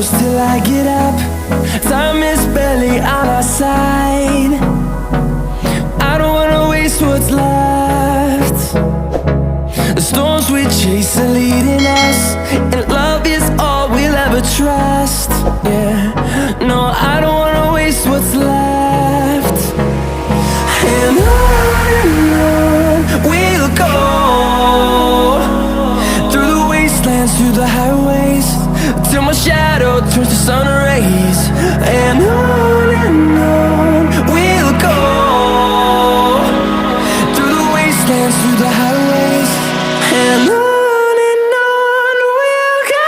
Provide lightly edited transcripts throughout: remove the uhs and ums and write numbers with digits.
close till I get up. Time is barely on our side. I don't wanna waste what's left. The storms we chase are leading us, and love is all we'll ever trust. Yeah, no, I don't wanna waste what's left. And on we'll go, through the wastelands, through the highways, till my shadow turns to sun rays. And on we'll go, through the wastelands, through the highways, and on we'll go.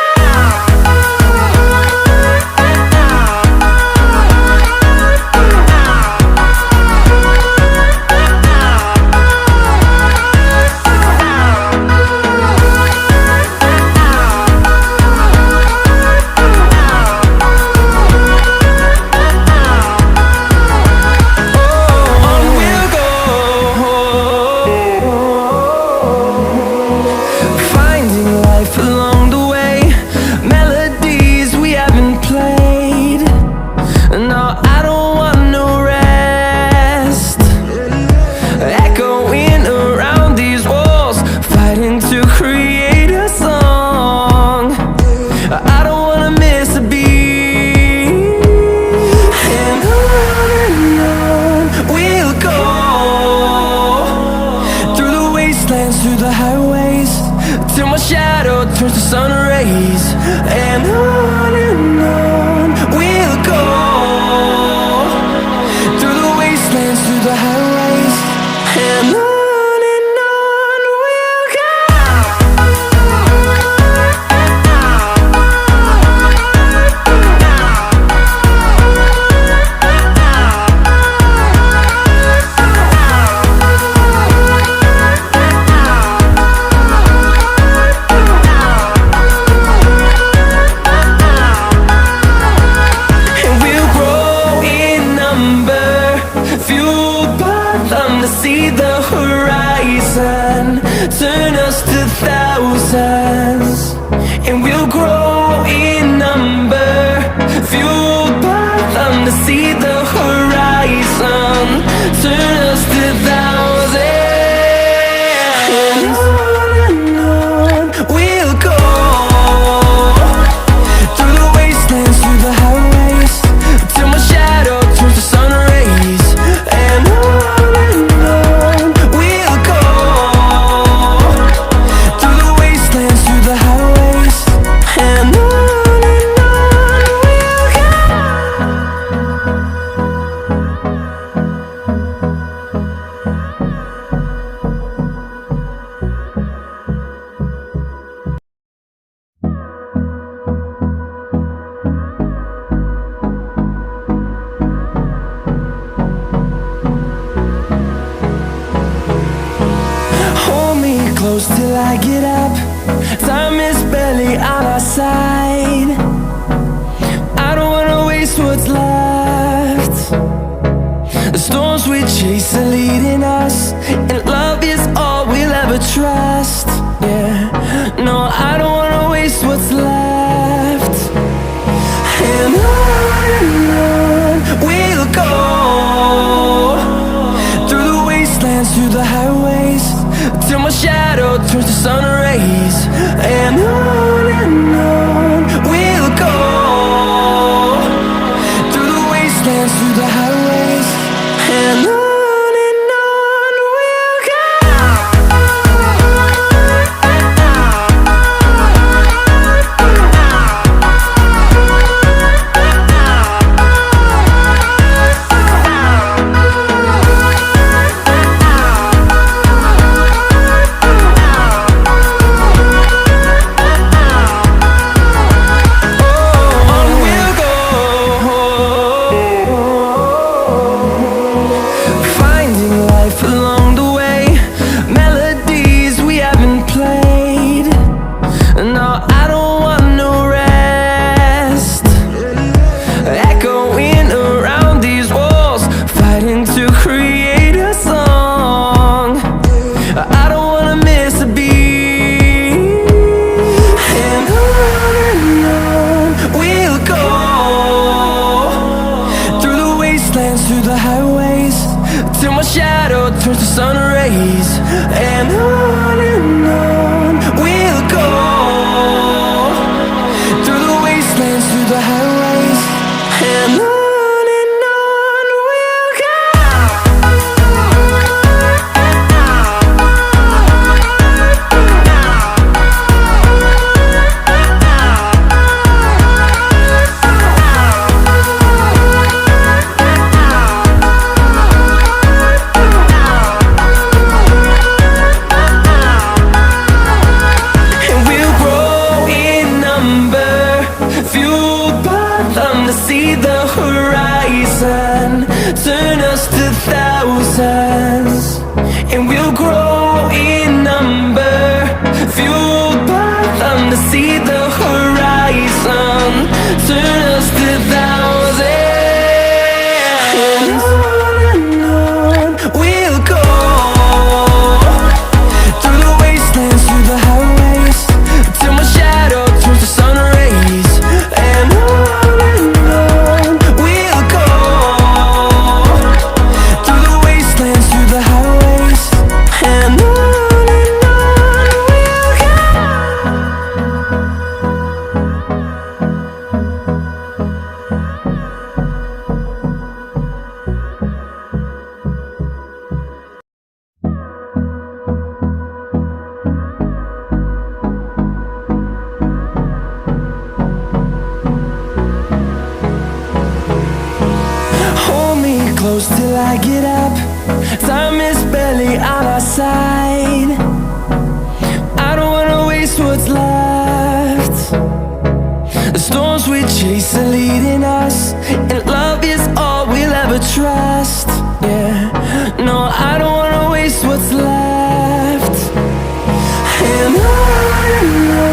Through the highways, till my shadow turns to sun rays. And on we'll go, through the wastelands, through the highways, and on we'll go. See the horizon, turn us to thousands, and we'll grow in number, fueled by them. To see the horizon, turn us to thousands, and on we'll go, through the wastelands, through the highways, till my shadow turns to sun rays. And close till I get up. Time is barely on our side. I don't wanna waste what's left. The storms we chase are leading us, and love is all we'll ever trust. Yeah, no, I don't wanna waste what's left. And on we'll go, through the wastelands, through the highways, till my shadow turns to sun rays. And on we'll go, through the wastelands, through the highways, and on. through the highways, till my shadow turns to sun rays. And on we'll go, through the wastelands, through the highways. And on we'll go. See the horizon turn us to thousands, and we'll grow in number, fueled by them to see the horizon turn us to thousands. And on we'll go, through the wastelands, through the highways, till my shadow turns to sun rays. And close till I get up. Time is barely on our side. I don't wanna waste what's left. The storms we chase are leading us, and love is all we'll ever trust. Yeah, no, I don't wanna waste what's left. And on